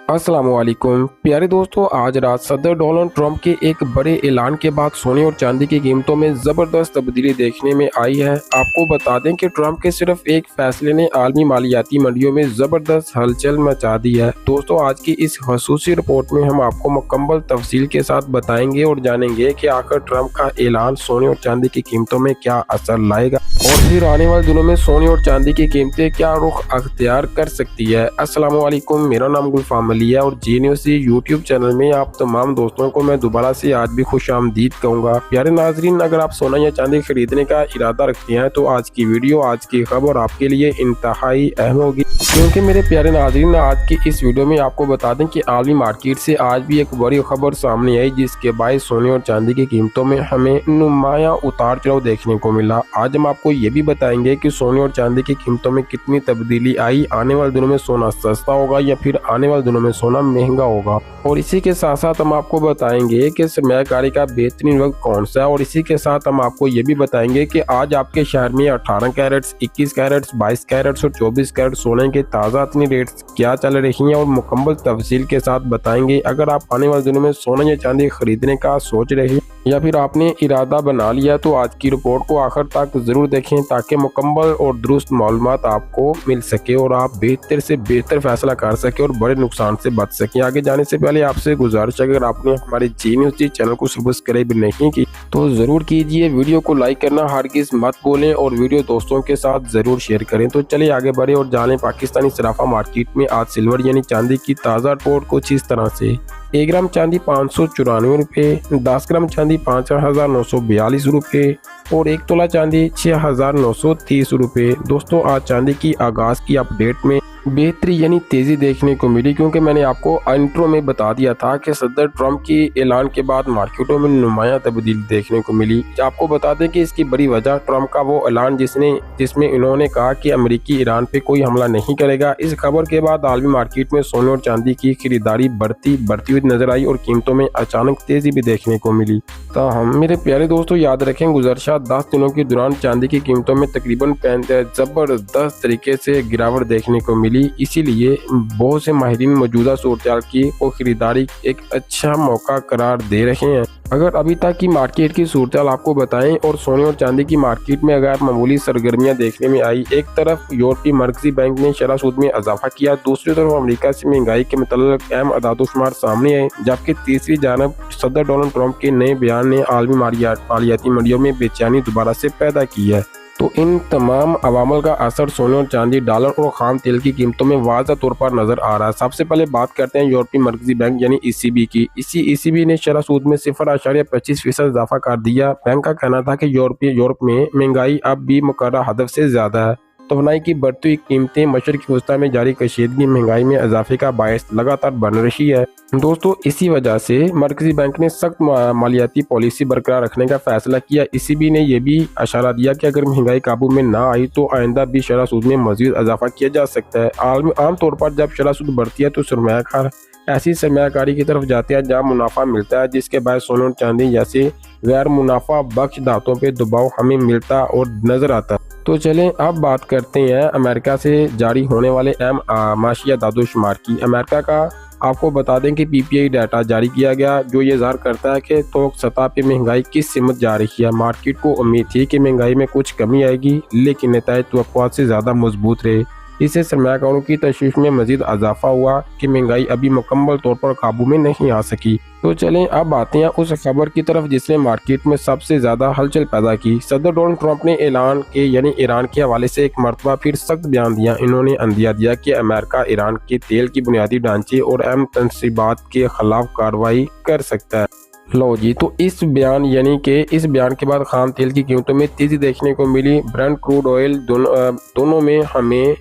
अस्सलामुअलैकुम प्यारे दोस्तों, आज रात सदर डोनाल्ड ट्रंप के एक बड़े ऐलान के बाद सोने और चांदी की कीमतों में जबरदस्त तब्दीली देखने में आई है। आपको बता दें कि ट्रंप के सिर्फ एक फैसले ने आलमी मालियाती मंडियों में जबरदस्त हलचल मचा दी है। दोस्तों, आज की इस खसूसी रिपोर्ट में हम आपको मुकम्मल तफसील के साथ बताएंगे और जानेंगे कि आखिर ट्रंप का ऐलान सोने और चांदी की कीमतों में क्या असर लाएगा और फिर आने वाले दिनों में सोने और चांदी की कीमतें क्या रुख अख्तियार कर सकती है। अस्सलामुअलैकुम, मेरा नाम गुलफाम है और जी न्यूज़ यूट्यूब चैनल में आप तमाम दोस्तों को मैं दोबारा से आज भी खुश आमदीद कहूँगा। प्यारे नाजरीन, अगर आप सोना या चांदी खरीदने का इरादा रखते हैं तो आज की वीडियो, आज की खबर आपके लिए इंतहाई अहम होगी, क्योंकि मेरे प्यारे नाजरीन, आज की इस वीडियो में आपको बता दें कि आलमी मार्केट से आज भी एक बड़ी खबर सामने आई जिसके बायस सोने और चांदी की कीमतों में हमें नुमाया उतार चढ़ाव देखने को मिला। आज हम आपको ये भी बताएंगे कि सोने और चांदी की कीमतों में कितनी तब्दीली आई, आने वाले दिनों में सोना सस्ता होगा या फिर आने वाले दिनों में सोना महंगा होगा। और इसी के साथ साथ हम आपको बताएंगे कि सरमायाकारी का बेहतरीन वक्त कौन सा है। और इसी के साथ हम आपको ये भी बताएंगे कि आज आपके शहर में 18 कैरेट्स, 21 कैरेट्स, 22 कैरेट्स और 24 कैरेट सोने के ताज़ा इतनी रेट्स क्या चल रही हैं और मुकम्मल तफसील के साथ बताएंगे। अगर आप आने वाले दिनों में सोना या चांदी खरीदने का सोच रहे हैं या फिर आपने इरादा बना लिया तो आज की रिपोर्ट को आखिर तक जरूर देखें ताकि मुकम्मल और दुरुस्त मालूमात आपको मिल सके और आप बेहतर से बेहतर फैसला कर सके और बड़े नुकसान से बच सकें। आगे जाने से पहले आपसे गुजारिश, अगर आपने हमारे जी न्यूज़ चैनल को सब्सक्राइब नहीं की तो जरूर कीजिए। वीडियो को लाइक करना हरगिज मत भूलें और वीडियो दोस्तों के साथ जरूर शेयर करें। तो चलिए आगे बढ़े और जानें पाकिस्तानी सराफा मार्केट में आज सिल्वर यानी चांदी की ताज़ा रिपोर्ट कुछ इस तरह से। 1 ग्राम चांदी 594 रुपये, 10 ग्राम चांदी 5,942 रुपये और 1 तोला चांदी 6,930 रुपये। दोस्तों, आज चांदी की आगाज की अपडेट में बेहतरी यानी तेजी देखने को मिली, क्योंकि मैंने आपको इंट्रो में बता दिया था कि सदर ट्रंप की ऐलान के बाद मार्केटों में नुमाया तब्दीली देखने को मिली। आपको बता दें कि इसकी बड़ी वजह ट्रंप का वो ऐलान जिसमें इन्होंने कहा कि अमेरिकी ईरान पे कोई हमला नहीं करेगा। इस खबर के बाद आलमी मार्केट में सोने और चांदी की खरीदारी बढ़ती हुई नजर आई और कीमतों में अचानक तेजी भी देखने को मिली। तो हम मेरे प्यारे दोस्तों याद रखें, गुज़श्ता 10 दिनों के दौरान चांदी की कीमतों में तकरीबन जबरदस्त तरीके से गिरावट देखने को मिली। इसीलिए बहुत से माहिरीन मौजूदा सूरत को खरीदारी एक अच्छा मौका करार दे रहे हैं। अगर अभी तक की मार्केट की सूरत आपको बताएं और सोने और चांदी की मार्केट में अगर मामूली सरगर्मियां देखने में आई, एक तरफ यूरोपीय मरकजी बैंक ने शरह सूद में इजाफा किया, दूसरी तरफ अमेरिका से महंगाई के मुतल्लिक अहम अदाद-ओ-शुमार सामने आए, जबकि तीसरी जानब सदर डोनाल्ड ट्रंप के नए बयान ने आलमी मालियाती मंडियों में बेचैनी दोबारा से पैदा की है। तो इन तमाम अवामल का असर सोने और चांदी, डॉलर और खाम तेल की कीमतों में वाज़ह तौर पर नजर आ रहा है। सबसे पहले बात करते हैं यूरोपीय मरकजी बैंक यानी ECB की। इसी ECB ने शरह सूद में 0.25% इजाफा कर दिया। बैंक का कहना था कि यूरोप में महंगाई अब भी मुकर्रर हदफ से ज्यादा है। तोनाई की बढ़ती हुई कीमतें मशरकी वस्ता में जारी कशीदगी महंगाई में इजाफे का बायस लगातार बन रही है। दोस्तों, इसी वजह से मरकजी बैंक ने सख्त मालियाती पॉलिसी बरकरार रखने का फैसला किया। ECB ने यह भी इशारा दिया कि अगर महंगाई काबू में ना आई तो आइंदा भी शरह सूद में मजीद इजाफा किया जा सकता है। आमतौर पर जब शरह सूद बढ़ती है तो सरमायाकार ऐसी सरमायाकारी की तरफ जाते हैं जहाँ मुनाफा मिलता है, जिसके बाद सोने और चांदी जैसे गैर मुनाफा बख्श धातों पे दबाव हमें मिलता और नजर आता है। तो चलें अब बात करते हैं अमेरिका से जारी होने वाले अहम माशिया दादोशुमार की। अमेरिका का आपको बता दें कि PPI डाटा जारी किया गया जो ये ज़ाहिर करता है कि थोक सतह पे महंगाई किस सिमत जा रही है। मार्केट को उम्मीद थी कि महंगाई में कुछ कमी आएगी, लेकिन नतायज तवक्कुआत से ज़्यादा मजबूत रहे। इससे सरमायाकारों की तशवीश में मजीद इजाफा हुआ कि महंगाई अभी मुकम्मल तौर पर काबू में नहीं आ सकी। तो चलें अब आते हैं उस खबर की तरफ जिसने मार्केट में सबसे ज्यादा हलचल पैदा की। सदर डोनाल्ड ट्रंप ने ऐलान के यानी ईरान के हवाले से एक मरतबा फिर सख्त बयान दिया। इन्होंने अंदिया दिया कि अमेरिका ईरान के तेल की बुनियादी ढांचे और अहम तनसीबात के खिलाफ कार्रवाई कर सकता है। लो जी, तो इस बयान के बाद खाम तेल की कीमतों में तेजी देखने को मिली। ब्रेंट क्रूड ऑयल दोनों में हमें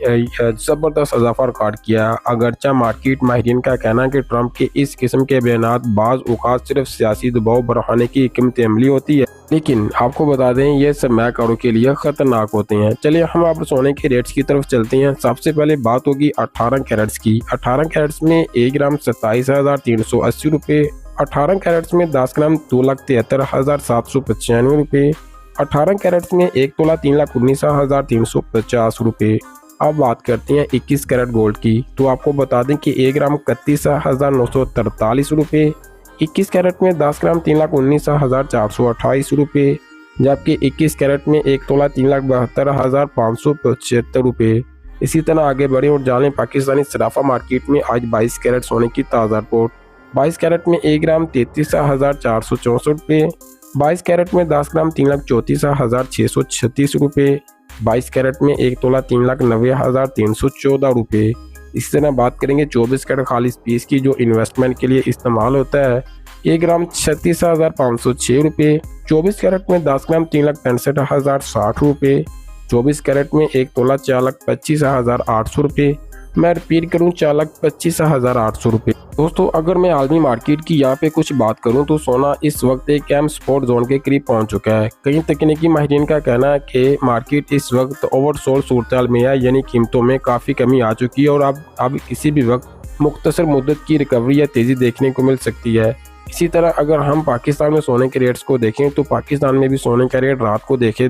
जबरदस्त इजाफा रिकॉर्ड किया। अगरचा मार्केट माहिरीन का कहना है कि ट्रंप के इस किस्म के बयानात बाज़ औक़ात सिर्फ सियासी दबाव बढ़ाने की हिकमत अमली होती है, लेकिन आपको बता दें ये सरमायाकारों के लिए खतरनाक होते हैं। चलिए हम अब सोने के रेट्स की तरफ चलते हैं। सबसे पहले बात होगी 18 कैरेट्स की। 18 कैरेट्स में 1 ग्राम 27,380 रुपये, 18 कैरेट्स में 10 ग्राम 2,73,795 रुपये, 18 कैरेट्स में 1 तोला 3,19,350 रुपये, अब बात करते हैं 21 कैरेट गोल्ड की। तो आपको बता दें कि 1 ग्राम 31,943 रुपये, 21 कैरेट में 10 ग्राम 3,19,428 रुपये, जबकि 21 कैरेट में 1 तोला 3,72,575 रुपये। इसी तरह आगे बढ़े और जानें पाकिस्तानी सराफा मार्केट में आज 22 कैरेट सोने की ताज़ा रिपोर्ट। 22 कैरेट में 1 ग्राम 33,464 रुपये, 22 कैरेट में 10 ग्राम 3,34,636 रुपये, 22 कैरेट में 1 तोला 3,90,314 रुपये। इसी तरह बात करेंगे 24 कैरेट खालिस पीस की जो इन्वेस्टमेंट के लिए इस्तेमाल होता है। 1 ग्राम 36,506 रुपये, 24 कैरेट में 10 ग्राम 3,65,060 रुपये, 24 कैरेट में 1 तोला 4,25,800 रुपये। मैं रिपीट करूं 4,25,800 रुपये। दोस्तों अगर मैं आलमी मार्केट की यहाँ पे कुछ बात करूं तो सोना इस वक्त एक अहम सपोर्ट जोन के करीब पहुंच चुका है। कई तकनीकी माहिरीन का कहना है कि मार्केट इस वक्त ओवरसोल्ड सूरत में है, यानी कीमतों में काफ़ी कमी आ चुकी है और अब किसी भी वक्त मुख्तसर मुद्दत की रिकवरी या तेज़ी देखने को मिल सकती है। इसी तरह अगर हम पाकिस्तान में सोने के रेट्स को देखें तो पाकिस्तान में भी सोने का रेट रात को देखे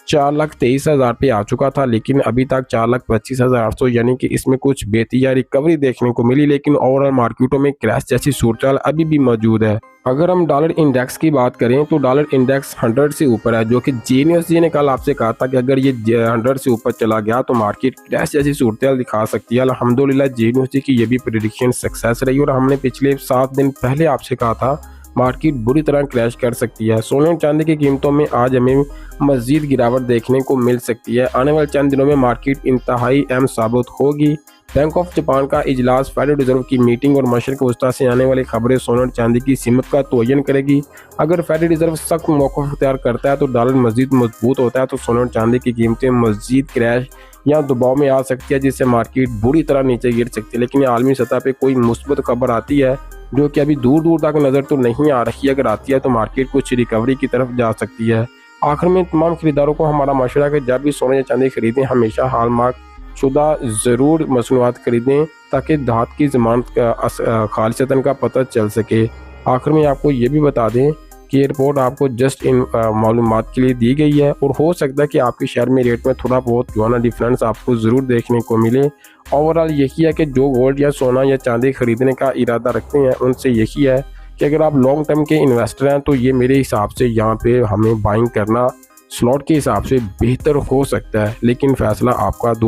4,23,000 पे आ चुका था, लेकिन अभी तक 4,25,800 यानी कि इसमें कुछ बेहतरी या रिकवरी देखने को मिली, लेकिन ओवरऑल मार्केटों में क्रैश जैसी सूरत अभी भी मौजूद है। अगर हम डॉलर इंडेक्स की बात करें तो डॉलर इंडेक्स 100 से ऊपर है, जो कि जीनियस जी ने कल आपसे कहा था कि अगर ये 100 से ऊपर चला गया तो मार्केट क्रैश जैसी सूरत दिखा सकती है। अल्हम्दुलिल्लाह जीनियस जी की ये भी प्रेडिक्शन सक्सेस रही और हमने पिछले 7 दिन पहले आपसे कहा था मार्केट बुरी तरह क्रैश कर सकती है। सोने और चांदी की कीमतों में आज हमें मज़ीद गिरावट देखने को मिल सकती है। आने वाले चंद दिनों में मार्केट इंतहाई अहम साबित होगी। बैंक ऑफ जापान का इजलास, फेडरल रिजर्व की मीटिंग और मशरक़ वस्ता से आने वाली खबरें सोने और चांदी की कीमत का तयन करेगी। अगर फेडरल रिजर्व सख्त मौक़िफ़ इख्तियार करता है तो डॉलर मज़ीद मजबूत होता है, तो सोने और चांदी की कीमतें मज़ीद क्रैश या दबाव में आ सकती है, जिससे मार्केट बुरी तरह नीचे गिर सकती है। लेकिन आलमी सतह पर कोई मुस्बत खबर आती है जो कि अभी दूर दूर तक नज़र तो नहीं आ रही, अगर आती है तो मार्केट कुछ रिकवरी की तरफ जा सकती है। आखिर में तमाम खरीदारों को हमारा मशवरा है कि जब भी सोने या चांदी खरीदें हमेशा हॉलमार्क शुदा ज़रूर मसनूआत खरीदें ताकि धात की ज़मानत का खालिसतन का पता चल सके। आखिर में आपको ये भी बता दें कि ये रिपोर्ट आपको जस्ट इन मालूमात के लिए दी गई है और हो सकता है कि आपके शहर में रेट में थोड़ा बहुत जो है ना डिफरेंस आपको ज़रूर देखने को मिले। ओवरऑल यही है कि जो गोल्ड या सोना या चांदी खरीदने का इरादा रखते हैं उनसे यही है कि अगर आप लॉन्ग टर्म के इन्वेस्टर हैं तो ये मेरे हिसाब से यहाँ पे हमें बाइंग करना स्लॉट के हिसाब से बेहतर हो सकता है, लेकिन फ़ैसला आपका। दुआ